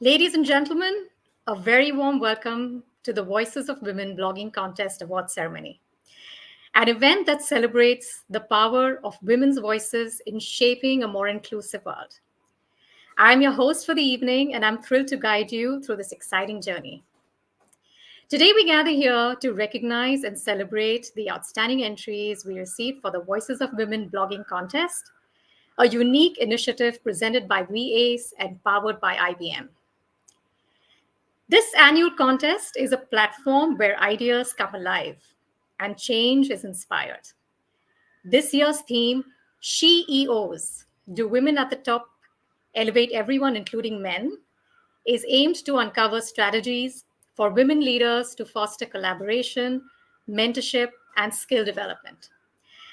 Ladies and gentlemen, a very warm welcome to the Voices of Women Blogging Contest Award Ceremony, an event that celebrates the power of women's voices in shaping a more inclusive world. I'm your host for the evening, and I'm thrilled to guide you through this exciting journey. Today, we gather here to recognize and celebrate the outstanding entries we received for the Voices of Women Blogging Contest, a unique initiative presented by WeAce and powered by IBM. This annual contest is a platform where ideas come alive and change is inspired. This year's theme, She-EOs, Do Women at the Top Elevate Everyone, Including Men, is aimed to uncover strategies for women leaders to foster collaboration, mentorship, and skill development.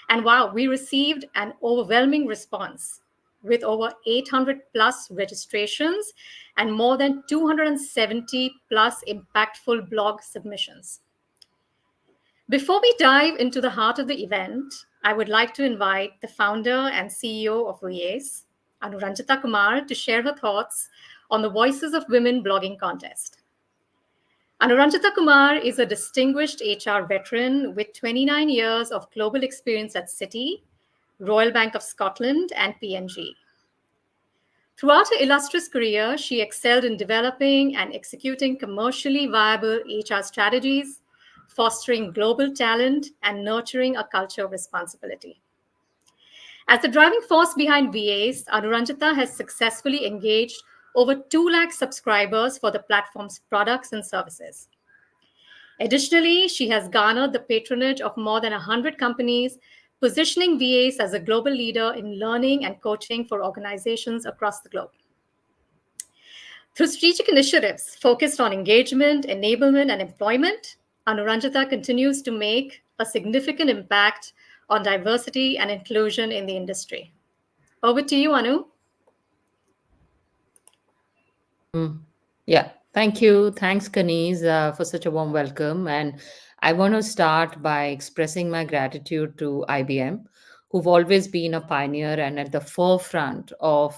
And wow, we received an overwhelming response with over 800 plus registrations and more than 270 plus impactful blog submissions. Before we dive into the heart of the event, I would like to invite the founder and CEO of WeAce, Anuranjita Kumar, to share her thoughts on the Voices of Women blogging contest. Anuranjita Kumar is a distinguished HR veteran with 29 years of global experience at Citi, Royal Bank of Scotland, and P&G. Throughout her illustrious career, she excelled in developing and executing commercially viable HR strategies, fostering global talent, and nurturing a culture of responsibility. As the driving force behind WeAce, Anuranjita has successfully engaged over 2 lakh subscribers for the platform's products and services. Additionally, she has garnered the patronage of more than 100 companies, positioning WeAce as a global leader in learning and coaching for organizations across the globe. Through strategic initiatives focused on engagement, enablement, and employment, Anuranjita continues to make a significant impact on diversity and inclusion in the industry. Over to you, Anu. Yeah, thank you. Thanks, Kaniz, for such a warm welcome. And I want to start by expressing my gratitude to IBM, who've always been a pioneer and at the forefront of,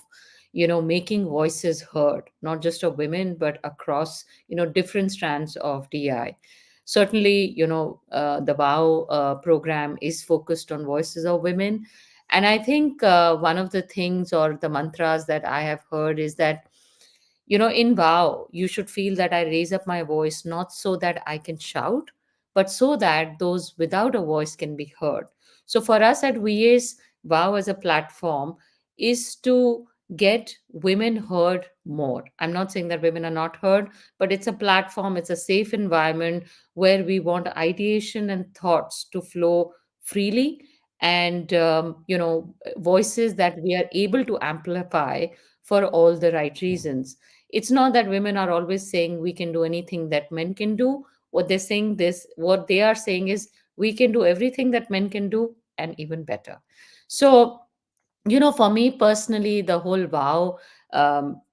making voices heard, not just of women, but across, different strands of DI. Certainly, the WOW program is focused on voices of women. And I think one of the things or the mantras that I have heard is that in vow, you should feel that I raise up my voice not so that I can shout, but so that those without a voice can be heard. So for us at VA's, vow as a platform is to get women heard more. I'm not saying that women are not heard, but it's a platform, it's a safe environment where we want ideation and thoughts to flow freely, and voices that we are able to amplify for all the right reasons. It's not that women are always saying we can do anything that men can do. What they are saying is we can do everything that men can do and even better. So, for me personally, the whole WOW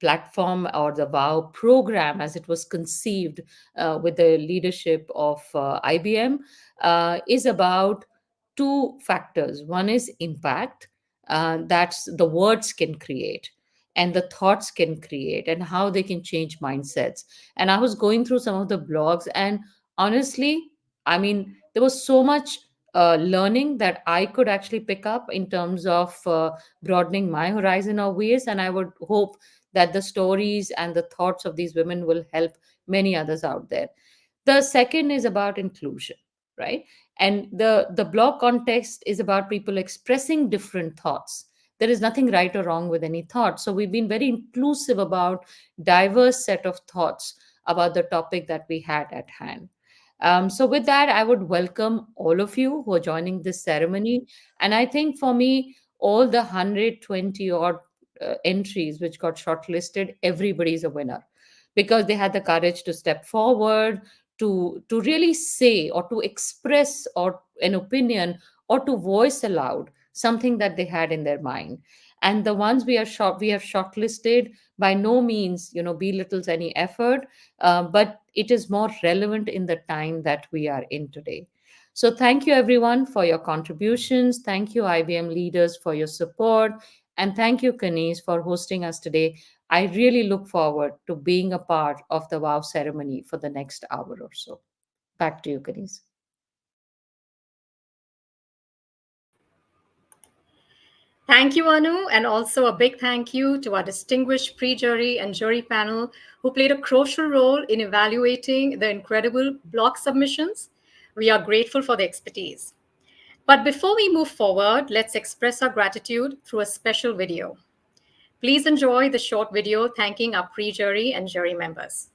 platform or the WOW program, as it was conceived with the leadership of IBM, is about two factors. One is impact, that's the words can create and the thoughts can create and how they can change mindsets. And I was going through some of the blogs, and honestly, I mean, there was so much learning that I could actually pick up in terms of broadening my horizon of ways. And I would hope that the stories and the thoughts of these women will help many others out there. The second is about inclusion, right? And the blog context is about people expressing different thoughts. There is nothing right or wrong with any thought. So we've been very inclusive about diverse set of thoughts about the topic that we had at hand. So, with that, I would welcome all of you who are joining this ceremony. And I think for me, all the 120 odd entries which got shortlisted, everybody's a winner because they had the courage to step forward, to really say or to express or an opinion or to voice aloud something that they had in their mind. And the ones we have shortlisted by no means belittles any effort, but it is more relevant in the time that we are in today. So, thank you everyone for your contributions. Thank you, IBM leaders, for your support. And thank you, Kanis, for hosting us today. I really look forward to being a part of the wow ceremony for the next hour or so. Back to you, Kanis. Thank you, Anu, and also a big thank you to our distinguished pre jury and jury panel who played a crucial role in evaluating the incredible block submissions. We are grateful for the expertise. But before we move forward, let's express our gratitude through a special video. Please enjoy the short video thanking our pre jury and jury members.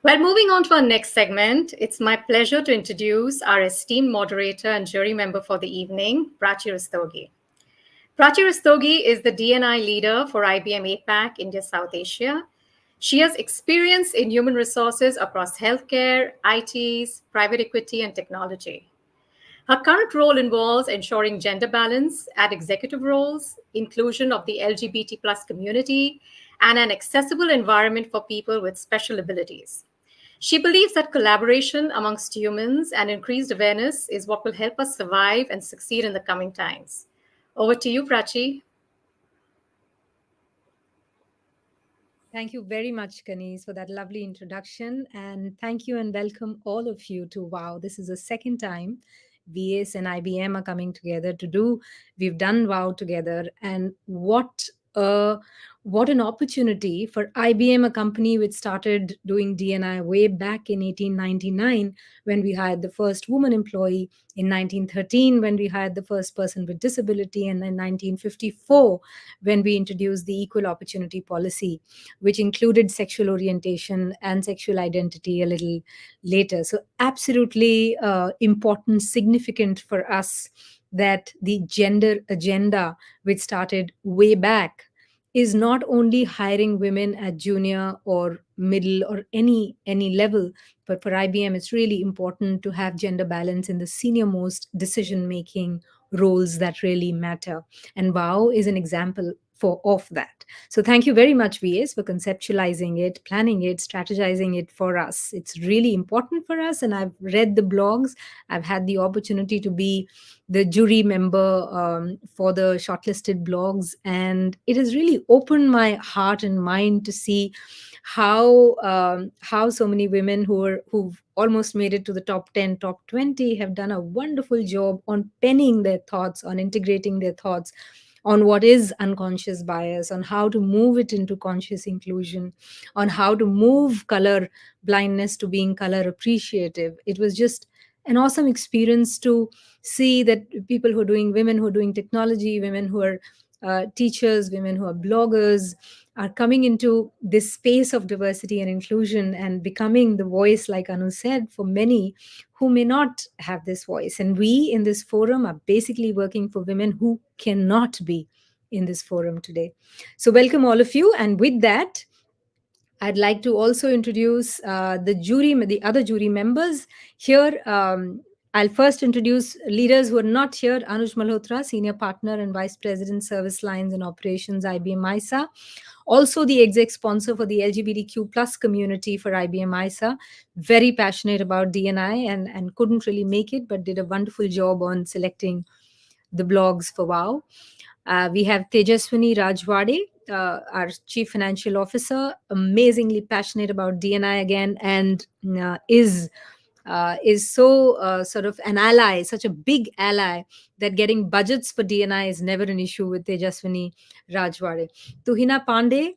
Well, moving on to our next segment, it's my pleasure to introduce our esteemed moderator and jury member for the evening, Prachi Rastogi. Prachi Rastogi is the DNI leader for IBM APAC, India South Asia. She has experience in human resources across healthcare, ITs, private equity, and technology. Her current role involves ensuring gender balance at executive roles, inclusion of the LGBT plus community, and an accessible environment for people with special abilities. She believes that collaboration amongst humans and increased awareness is what will help us survive and succeed in the coming times. Over to you, Prachi. Thank you very much, Kanis, for that lovely introduction. And thank you and welcome all of you to WOW. This is the second time WeAce and IBM are coming together to do. We've done WOW together. And what an opportunity for IBM, a company which started doing DNI way back in 1899 when we hired the first woman employee, in 1913 when we hired the first person with disability, and in 1954 when we introduced the equal opportunity policy, which included sexual orientation and sexual identity a little later. So, absolutely important, significant for us that the gender agenda, which started way back, is not only hiring women at junior or middle or any level, but for IBM it's really important to have gender balance in the senior most decision making roles that really matter, and wow is an example for of that. So thank you very much, VS, for conceptualizing it, planning it, strategizing it for us. It's really important for us, and I've read the blogs. I've had the opportunity to be the jury member for the shortlisted blogs, and it has really opened my heart and mind to see how so many women who've almost made it to the top 10, top 20 have done a wonderful job on penning their thoughts, on integrating their thoughts on what is unconscious bias, on how to move it into conscious inclusion, on how to move color blindness to being color appreciative. It was just an awesome experience to see that people who are doing, women who are doing technology, women who are teachers, women who are bloggers, are coming into this space of diversity and inclusion and becoming the voice, like Anu said, for many who may not have this voice. And we in this forum are basically working for women who cannot be in this forum today. So, welcome all of you. And with that, I'd like to also introduce the other jury members here. I'll first introduce leaders who are not here. Anuj Malhotra, Senior Partner and Vice President, Service Lines and Operations, IBM ISA. Also the exec sponsor for the LGBTQ plus community for IBM ISA. Very passionate about DNI and couldn't really make it, but did a wonderful job on selecting the blogs for WOW. We have Tejaswini Rajwade, our Chief Financial Officer, amazingly passionate about DNI again, and is so sort of an ally, such a big ally, that getting budgets for DNI is never an issue with Tejaswini Rajwade. Tuhina Pandey,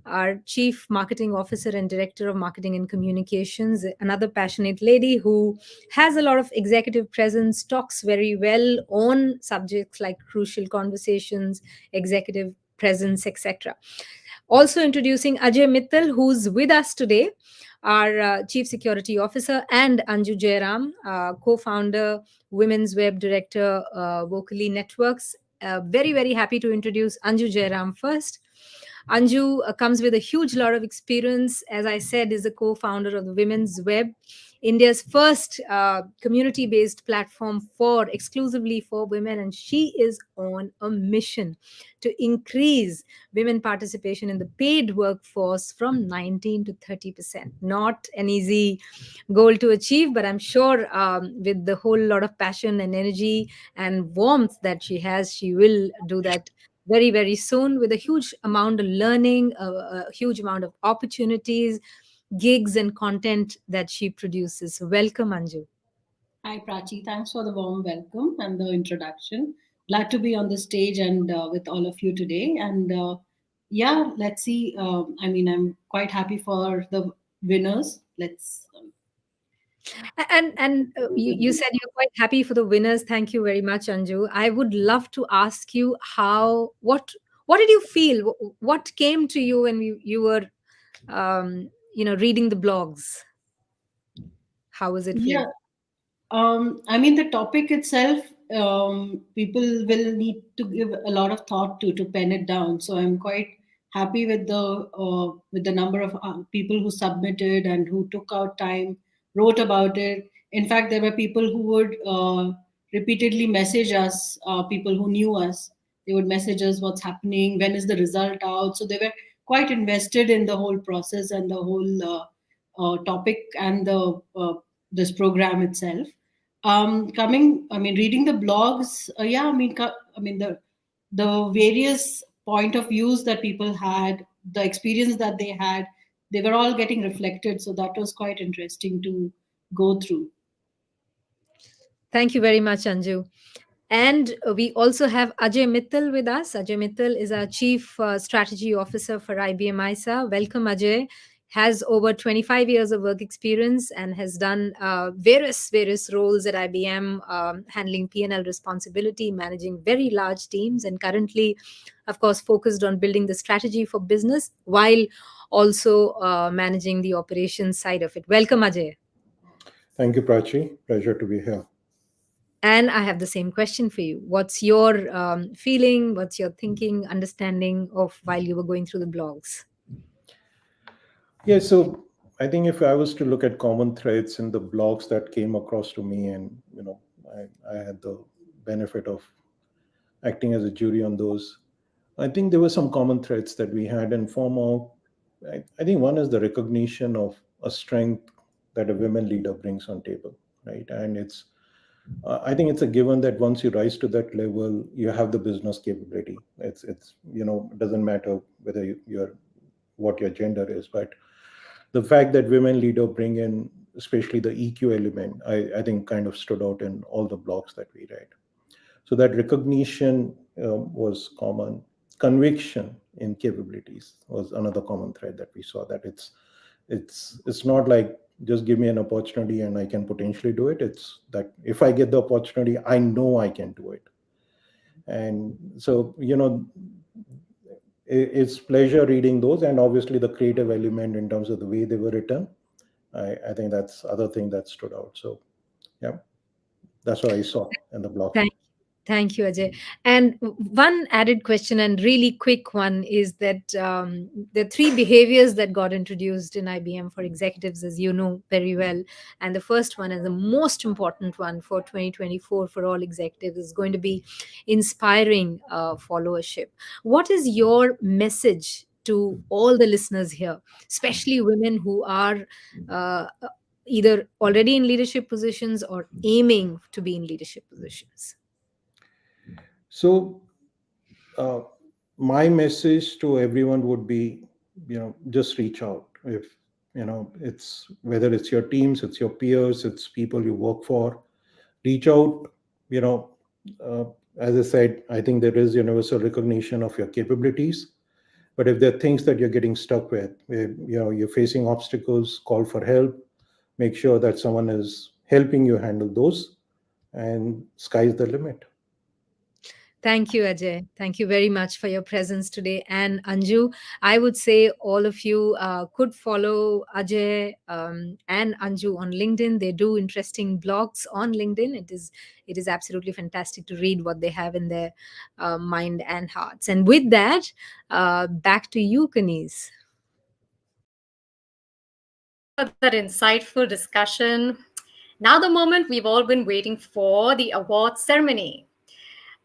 our Chief Marketing Officer and Director of Marketing and Communications, another passionate lady who has a lot of executive presence, talks very well on subjects like crucial conversations, executive presence, etc. Also introducing Ajay Mittal, who's with us today, our Chief Security Officer, and Anju Jairam, co-founder, Women's Web Director, Vocally Networks. very, very happy to introduce Anju Jairam first. Anju comes with a huge lot of experience. As I said, is a co-founder of the Women's Web, India's first community-based platform for exclusively for women, and she is on a mission to increase women participation in the paid workforce from 19 to 30%. Not an easy goal to achieve, but I'm sure with the whole lot of passion and energy and warmth that she has, she will do that very, very soon, with a huge amount of learning, a huge amount of opportunities, gigs, and content that she produces. Welcome, Anju. Hi, Prachi. Thanks for the warm welcome and the introduction. Glad to be on the stage and with all of you today. And yeah, let's see. I'm quite happy for the winners. Let's. You said you're quite happy for the winners. Thank you very much, Anju. I would love to ask you what did you feel? What came to you when you were reading the blogs? How was it for Yeah, you? the topic itself, people will need to give a lot of thought to pen it down. So I'm quite happy with the number of people who submitted and who took out time, wrote about it. In fact, there were people who would repeatedly message us, people who knew us. They would message us what's happening, when is the result out. So they were quite invested in the whole process and the whole topic and the this program itself. Reading the blogs, the various point of views that people had, the experience that they had, they were all getting reflected. So that was quite interesting to go through. Thank you very much, Anju. And we also have Ajay Mittal with us. Ajay Mittal is our Chief Strategy Officer for IBM ISA. Welcome, Ajay. Has over 25 years of work experience and has done various roles at IBM, handling P&L responsibility, managing very large teams, and currently, of course, focused on building the strategy for business while also managing the operations side of it. Welcome, Ajay. Thank you, Prachi. Pleasure to be here. And I have the same question for you. What's your feeling? What's your thinking, understanding of while you were going through the blogs? Yeah, so I think if I was to look at common threads in the blogs that came across to me, and I had the benefit of acting as a jury on those, I think there were some common threads that we had in form of. I think one is the recognition of a strength that a women leader brings on table, right? And I think it's a given that once you rise to that level, you have the business capability. It's it doesn't matter whether you're what your gender is, but the fact that women leader bring in especially the EQ element, I think kind of stood out in all the blogs that we read. So that recognition was common. Conviction in capabilities was another common thread that we saw. That it's not like just give me an opportunity and I can potentially do it. It's that if I get the opportunity, I know I can do it. And so it's pleasure reading those, and obviously the creative element in terms of the way they were written. I think that's other thing that stood out. So yeah, that's what I saw in the blog. Thank you, Ajay. And one added question, and really quick one, is that the three behaviors that got introduced in IBM for executives, as you know very well. And the first one, and the most important one for 2024 for all executives, is going to be inspiring followership. What is your message to all the listeners here, especially women who are either already in leadership positions or aiming to be in leadership positions? So uh, my message to everyone would be, just reach out. If it's whether it's your teams, it's your peers, it's people you work for, reach out. You know, uh, as I said, I think there is universal recognition of your capabilities. But if there are things that you're getting stuck with, where you're facing obstacles, call for help. Make sure that someone is helping you handle those, and sky's the limit. Thank you, Ajay. Thank you very much for your presence today. And Anju, I would say all of you could follow Ajay and Anju on LinkedIn. They do interesting blogs on LinkedIn. It is absolutely fantastic to read what they have in their mind and hearts. And with that, back to you, Kanis. Thank you for that insightful discussion. Now, the moment we've all been waiting for, the awards ceremony.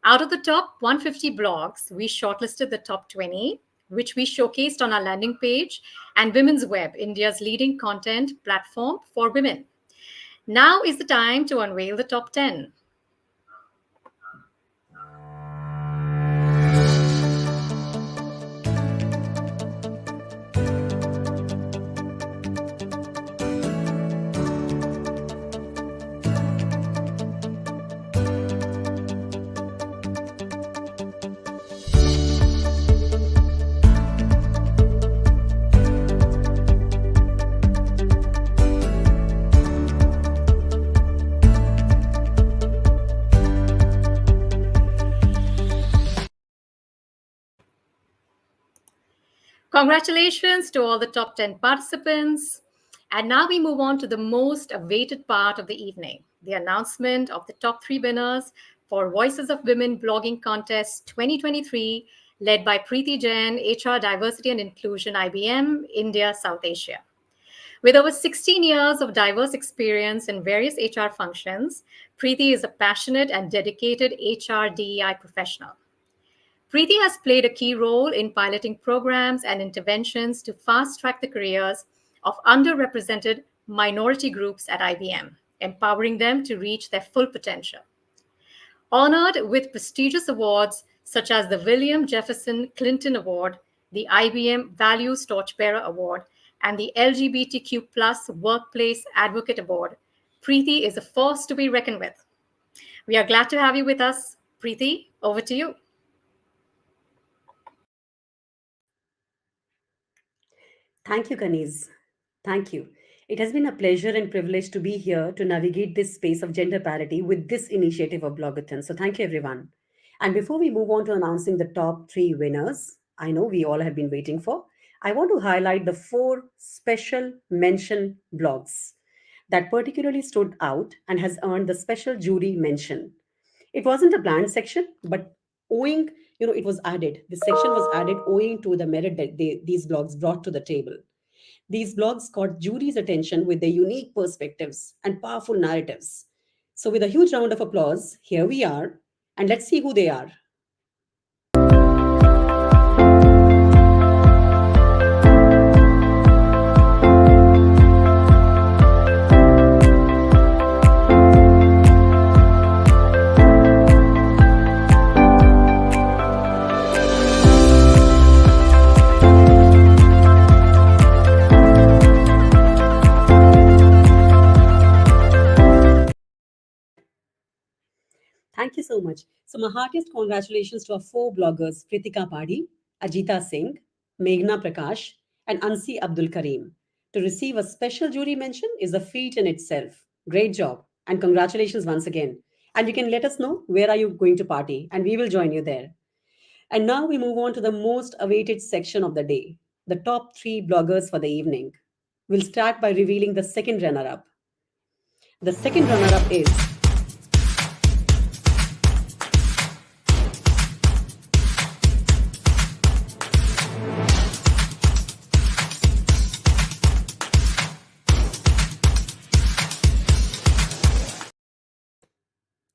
Out of the top 150 blogs, we shortlisted the top 20, which we showcased on our landing page, and Women's Web, India's leading content platform for women. Now is the time to unveil the top 10. Congratulations to all the top 10 participants. And now we move on to the most awaited part of the evening, the announcement of the top 3 winners for Voices of Women Blogging Contest 2023, led by Preeti Jain, HR Diversity and Inclusion, IBM, India, South Asia. With over 16 years of diverse experience in various HR functions, Preeti is a passionate and dedicated HR DEI professional. Preeti has played a key role in piloting programs and interventions to fast track the careers of underrepresented minority groups at IBM, empowering them to reach their full potential. Honored with prestigious awards such as the William Jefferson Clinton Award, the IBM Values Torchbearer Award, and the LGBTQ Workplace Advocate Award, Preeti is a force to be reckoned with. We are glad to have you with us. Preeti, over to you. Thank you, Kaniz. Thank you. It has been a pleasure and privilege to be here to navigate this space of gender parity with this initiative of Blogathon. So, thank you, everyone. And before we move on to announcing the top 3 winners, I know we all have been waiting for, I want to highlight the 4 special mention blogs that particularly stood out and has earned the special jury mention. It wasn't a planned section, but owing, it was added. This section was added owing to the merit that these blogs brought to the table. These blogs caught jury's attention with their unique perspectives and powerful narratives. So, with a huge round of applause, here we are, and let's see who they are. Thank you so much. So, my heartiest congratulations to our 4 bloggers, Pritika Padi, Ajita Singh, Meghna Prakash, and Ansi Abdul Karim. To receive a special jury mention is a feat in itself. Great job. And congratulations once again. And you can let us know where are you going to party, and we will join you there. And now we move on to the most awaited section of the day, the top 3 bloggers for the evening. We'll start by revealing the second runner up. The second runner up is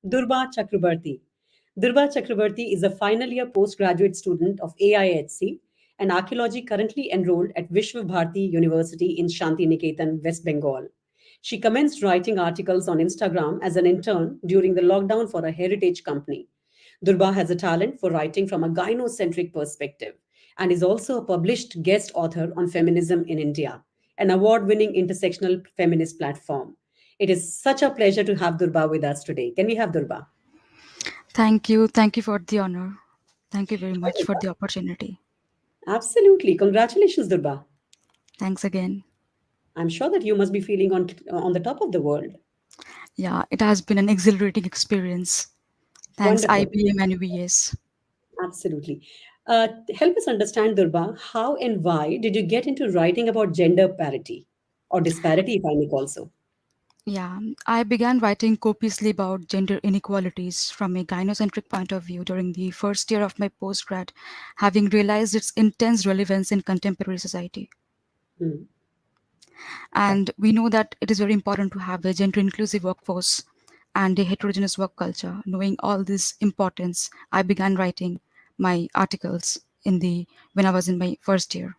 Durba Chakrabarti. Durba Chakrabarti is a final year postgraduate student of AIHC and archaeology currently enrolled at Vishwa Bharati University in Shanti Niketan, West Bengal. She commenced writing articles on Instagram as an intern during the lockdown for a heritage company. Durba has a talent for writing from a gynocentric perspective and is also a published guest author on feminism in India, an award winning intersectional feminist platform. It is such a pleasure to have Durba with us today. Can we have Durba? Thank you. Thank you for the honor. Thank you very Sure, much for Durba. the opportunity. Absolutely. Congratulations, Durba. Thanks again. I'm sure that you must be feeling on the top of the world. Yeah, it has been an exhilarating experience. Thanks, Wonderful. IBM and WeAce. Absolutely. Help us understand, Durba, how and why did you get into writing about gender parity or disparity, if I may call so? Yeah, I began writing copiously about gender inequalities from a gynocentric point of view during the first year of my postgrad, having realized its intense relevance in contemporary society. Hmm. And we know that it is very important to have a gender inclusive workforce and a heterogeneous work culture. Knowing all this importance, I began writing my articles in the when I was in my first year.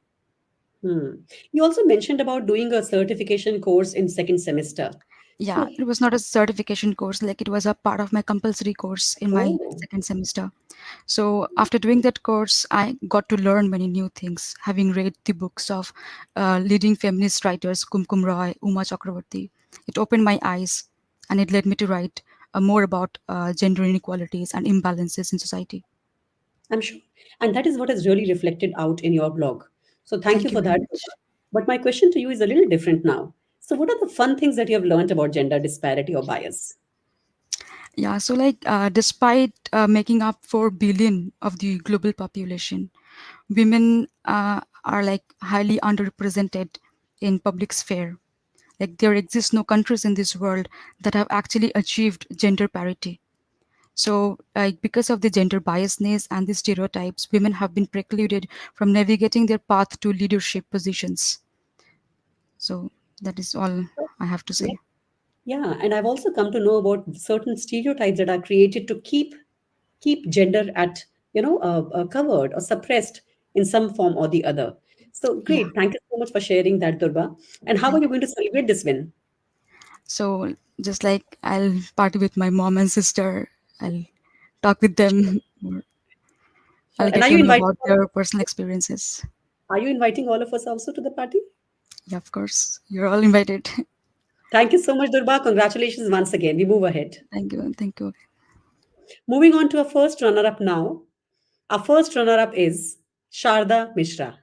Hmm. You also mentioned about doing a certification course in second semester. Yeah, So, it was not a certification course, like it was a part of my compulsory course in my oh, second semester. So after doing that course, I got to learn many new things, having read the books of leading feminist writers Kumkum Roy, Uma Chakravarti. It opened my eyes and it led me to write more about gender inequalities and imbalances in society. I'm sure. And that is what is really reflected out in your blog. So thank you Thank you for very that. much. But my question to you is a little different now. So, what are the fun things that you have learned about gender disparity or bias? Yeah, so like despite making up 4 billion of the global population, women are like highly underrepresented in public sphere. Like there exists no countries in this world that have actually achieved gender parity. So like because of the gender biasness and the stereotypes, women have been precluded from navigating their path to leadership positions. So that is all I have to Yeah. say. Yeah, and I've also come to know about certain stereotypes that are created to keep gender at covered or suppressed in some form or the other. So Yeah, great, thank you so much for sharing that, Durba. And how are thank you you. going to celebrate this win? So just like I'll party with my mom and sister, I'll talk with them, or Sure. I'll And get to know about their personal experiences. are you inviting all of us also to the party? Yeah, of course, you're all invited. Thank you so much, Durba. Congratulations once again. We move ahead. Thank you, thank you. Moving on to our first runner-up now. Our first runner-up is Sharda Mishra.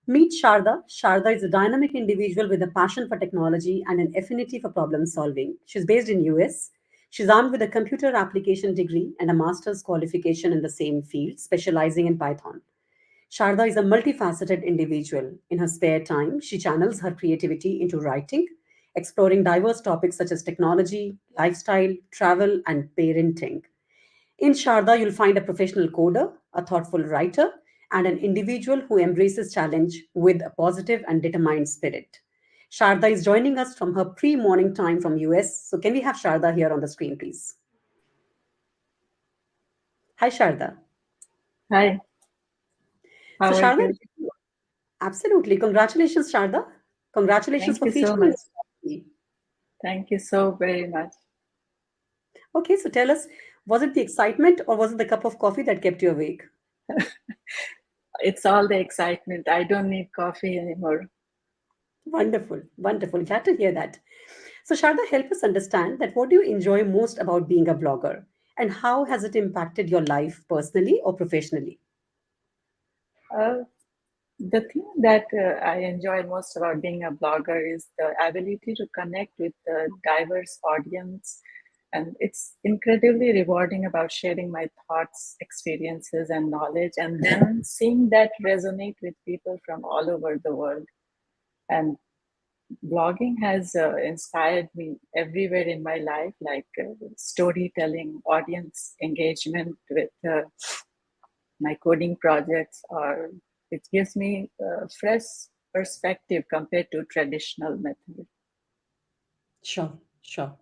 Meet Sharda. Sharda is a dynamic individual with a passion for technology and an affinity for problem solving. She's based in US. She's armed with a computer application degree and a master's qualification in the same field, specializing in Python. Sharda is a multifaceted individual. In her spare time, she channels her creativity into writing, exploring diverse topics such as technology, lifestyle, travel, and parenting. In Sharda, you'll find a professional coder, a thoughtful writer, and an individual who embraces challenge with a positive and determined spirit. Sharda is joining us from her pre-morning time from US. So can we have Sharda here on the screen, please? Hi, Sharda. Hi, So how are Sharda, you? absolutely. Congratulations, Sharda. Congratulations Thank for you so featuring much. this property. Thank you so very much. Okay, so tell us, was it the excitement or was it the cup of coffee that kept you awake? It's all the excitement. I don't need coffee anymore. Wonderful, wonderful. Glad to hear that. So, Sharda, help us understand that what do you enjoy most about being a blogger and how has it impacted your life personally or professionally? Uh, the thing that I enjoy most about being a blogger is the ability to connect with a diverse audience. And it's incredibly rewarding about sharing my thoughts, experiences, and knowledge, and then seeing that resonate with people from all over the world. And blogging has inspired me everywhere in my life, like storytelling, audience engagement with my coding projects, or it gives me a fresh perspective compared to traditional methods. Sure, sure.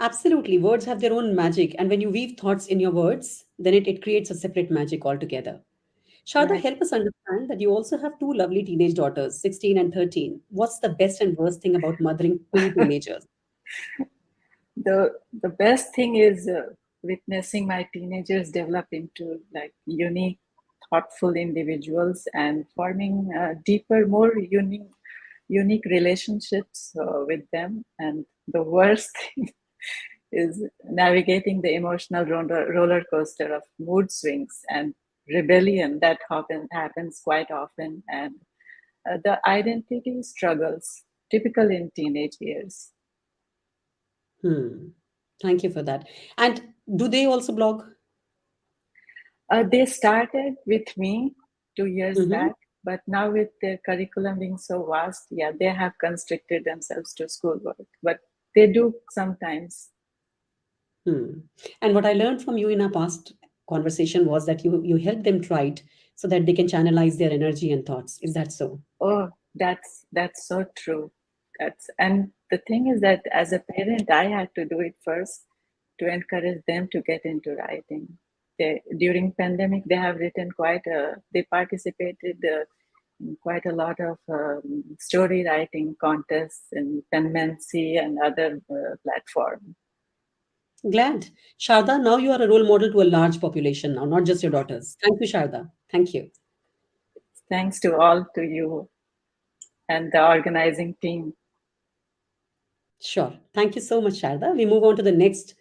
Absolutely. Words have their own magic. And when you weave thoughts in your words, then it creates a separate magic altogether. Sharda, Right. help us understand that you also have two lovely teenage daughters, 16 and 13. What's the best and worst thing about mothering two teenagers? The best thing is witnessing my teenagers develop into like unique, thoughtful individuals and forming deeper, more unique relationships with them. And the worst thing is navigating the emotional roller coaster of mood swings and rebellion that happens quite often, and the identity struggles typical in teenage years. Hmm. Thank you for that. And do they also blog? They started with me 2 years Mm-hmm. back, but now with their curriculum being so vast, yeah, they have constricted themselves to schoolwork. But they do sometimes. Hmm. And what I learned from you in our past conversation was that you help them write so that they can channelize their energy and thoughts. Is that so? Oh, that's so true. That's and the thing is that as a parent, I had to do it first to encourage them to get into writing. During pandemic, they have written they participated in quite a lot of story writing contests in Penmancy and other platforms. Glad. Sharda, now you are a role model to a large population now, not just your daughters. Thank you, Sharda. Thank you. Thanks to all to you and the organizing team. Sure. Thank you so much, Sharda. We move on to the next.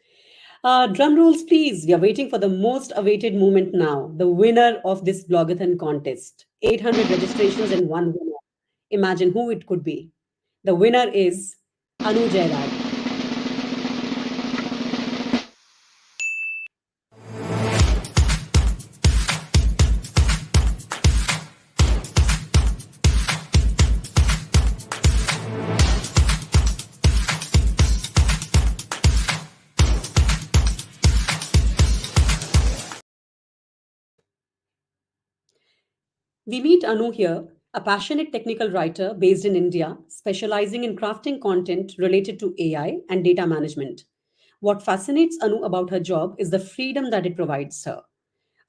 Drum rolls, please. We are waiting for the most awaited moment now. The winner of this blogathon contest. 800 registrations and one winner. Imagine who it could be. The winner is Anu Jairaj. We meet Anu here, a passionate technical writer based in India, specializing in crafting content related to AI and data management. What fascinates Anu about her job is the freedom that it provides her.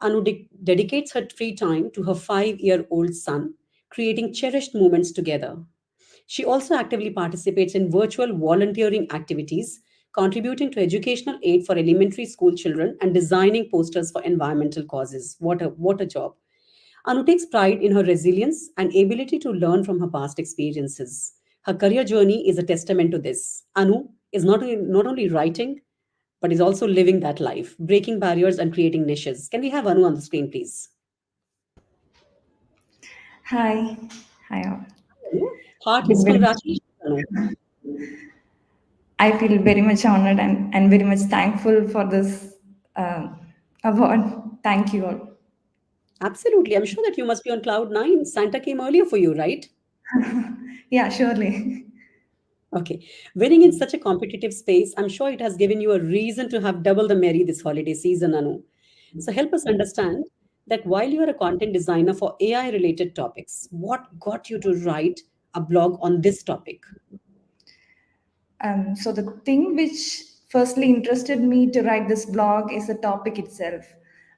Anu dedicates her free time to her 5-year-old son, creating cherished moments together. She also actively participates in virtual volunteering activities, contributing to educational aid for elementary school children and designing posters for environmental causes. What a job! Anu takes pride in her resilience and ability to learn from her past experiences. Her career journey is a testament to this. Anu is not only writing, but is also living that life, breaking barriers and creating niches. Can we have Anu on the screen, please? Hi. Hi all. Heartiest Feel very much, congratulations, Anu. I feel very much honored and very much thankful for this award. Thank you all. Absolutely. I'm sure that you must be on cloud nine. Santa came earlier for you, right? Yeah, surely. Okay. Winning in such a competitive space, I'm sure it has given you a reason to have double the merry this holiday season, Anu. So help us understand that while you are a content designer for AI related topics, what got you to write a blog on this topic? So the thing which firstly interested me to write this blog is the topic itself.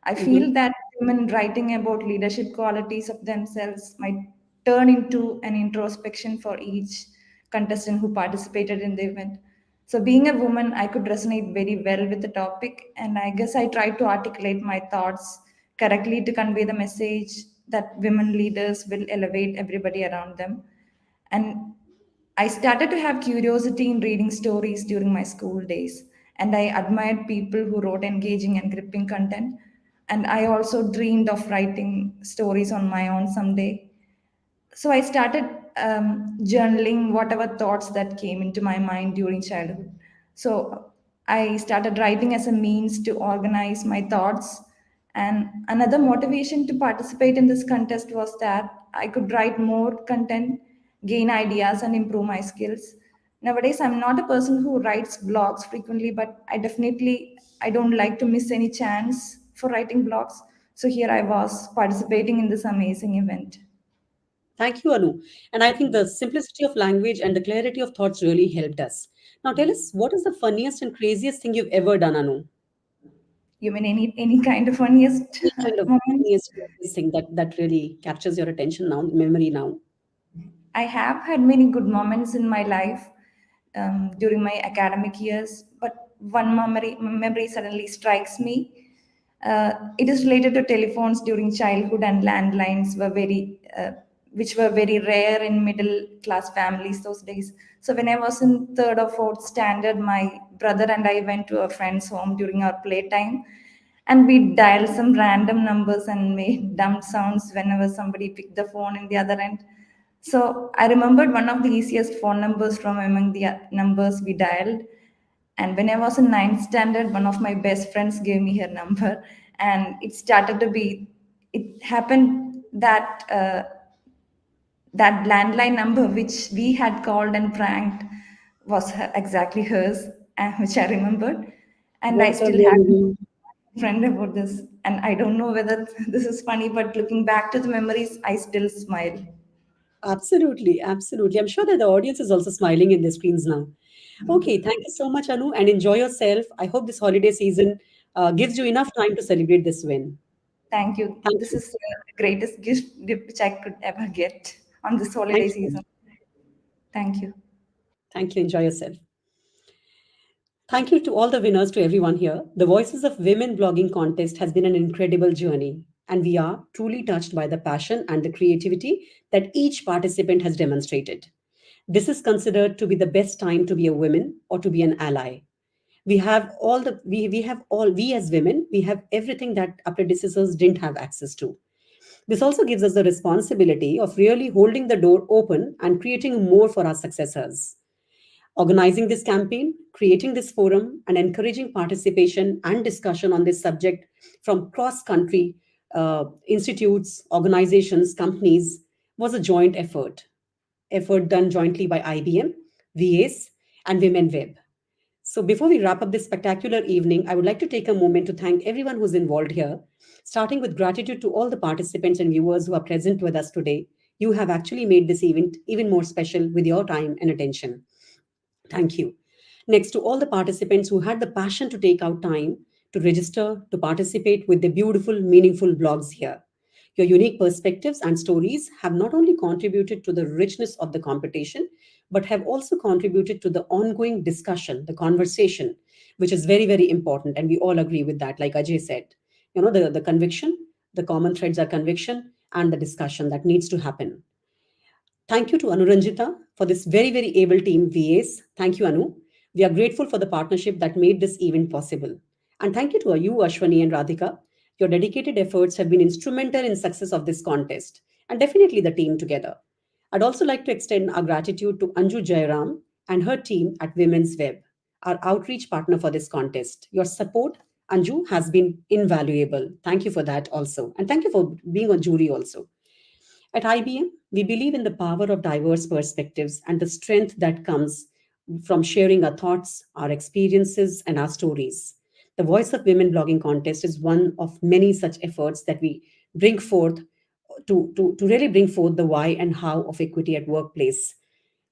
I Mm-hmm. feel that women writing about leadership qualities of themselves might turn into an introspection for each contestant who participated in the event. So being a woman, I could resonate very well with the topic, and I guess I tried to articulate my thoughts correctly to convey the message that women leaders will elevate everybody around them. And I started to have curiosity in reading stories during my school days, and I admired people who wrote engaging and gripping content. And I also dreamed of writing stories on my own someday. So I started journaling whatever thoughts that came into my mind during childhood. So I started writing as a means to organize my thoughts. And another motivation to participate in this contest was that I could write more content, gain ideas, and improve my skills. Nowadays, I'm not a person who writes blogs frequently, but I don't like to miss any chance for writing blogs. So here I was participating in this amazing event. Thank you, Anu. And I think the simplicity of language and the clarity of thoughts really helped us. Now, tell us, what is the funniest and craziest thing you've ever done, Anu? You mean any kind of funniest Any kind of moment? funniest, craziest thing that really captures your attention now, memory now? I have had many good moments in my life during my academic years, but one memory suddenly strikes me. It is related to telephones during childhood, and landlines were very which were very rare in middle class families those days. So when I was in third or fourth standard, my brother and I went to a friend's home during our playtime, and we dialed some random numbers and made dumb sounds whenever somebody picked the phone in the other end. So I remembered one of the easiest phone numbers from among the numbers we dialed. And when I was in ninth standard, one of my best friends gave me her number, and it started to be. It happened that that landline number which we had called and pranked was exactly hers, and which I remembered, and I What a still had memory. a friend about this. And I don't know whether this is funny, but looking back to the memories, I still smile. Absolutely, absolutely. I'm sure that the audience is also smiling in their screens now. Okay, thank you so much, Anu, and enjoy yourself. I hope this holiday season gives you enough time to celebrate this win. Thank you. Thank This you. is the greatest gift which I could ever get on this holiday Thank you. season. Thank you. Thank you. Enjoy yourself. Thank you to all the winners, to everyone here. The Voices of Women blogging contest has been an incredible journey, and we are truly touched by the passion and the creativity that each participant has demonstrated. This is considered to be the best time to be a woman or to be an ally. We have all we as women, we have everything that our predecessors didn't have access to. This also gives us the responsibility of really holding the door open and creating more for our successors. Organizing this campaign, creating this forum, and encouraging participation and discussion on this subject from cross country institutes, organizations, companies was a joint effort done jointly by IBM, WeAce, and Women Web. So, before we wrap up this spectacular evening, I would like to take a moment to thank everyone who's involved here, starting with gratitude to all the participants and viewers who are present with us today. You have actually made this event even more special with your time and attention. Thank you. Next, to all the participants who had the passion to take out time to register, to participate with the beautiful, meaningful blogs here. Your unique perspectives and stories have not only contributed to the richness of the competition, but have also contributed to the ongoing discussion, the conversation, which is very, very important. And we all agree with that, like Ajay said. The conviction, the common threads are conviction and the discussion that needs to happen. Thank you to Anuranjita for this very, very able team, VAs. Thank you, Anu. We are grateful for the partnership that made this event possible. And thank you to you, Ashwani and Radhika. Your dedicated efforts have been instrumental in success of this contest, and definitely the team together. I'd also like to extend our gratitude to Anju Jairam and her team at Women's Web, our outreach partner for this contest. Your support, Anju, has been invaluable. Thank you for that also. And thank you for being on jury also. At IBM, we believe in the power of diverse perspectives and the strength that comes from sharing our thoughts, our experiences, and our stories. The Voice of Women blogging contest is one of many such efforts that we bring forth to really bring forth the why and how of equity at workplace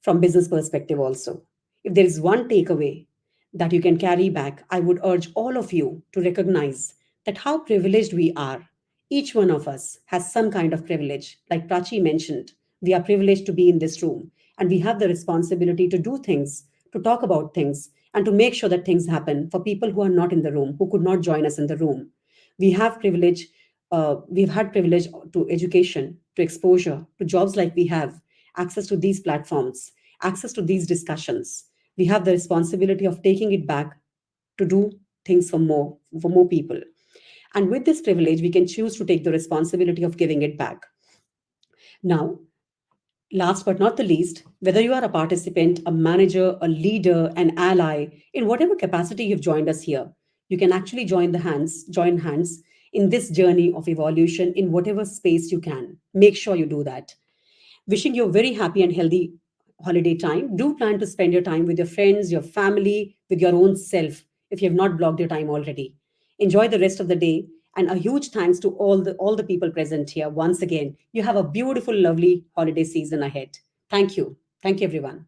from business perspective also. If there is one takeaway that you can carry back, I would urge all of you to recognize that how privileged we are. Each one of us has some kind of privilege. Like Prachi mentioned, we are privileged to be in this room, and we have the responsibility to do things, to talk about things, and to make sure that things happen for people who are not in the room, who could not join us in the room. We have privilege. We've had privilege to education, to exposure, to jobs like we have, access to these platforms, access to these discussions. We have the responsibility of taking it back to do things for more people. And with this privilege, we can choose to take the responsibility of giving it back. Now, last but not the least, whether you are a participant, a manager, a leader, an ally, in whatever capacity you've joined us here, you can actually join hands in this journey of evolution in whatever space you can. Make sure you do that. Wishing you a very happy and healthy holiday time. Do plan to spend your time with your friends, your family, with your own self if you have not blocked your time already. Enjoy the rest of the day, and a huge thanks to all the people present here once again. You have a beautiful, lovely holiday season ahead. Thank you. Thank you, everyone.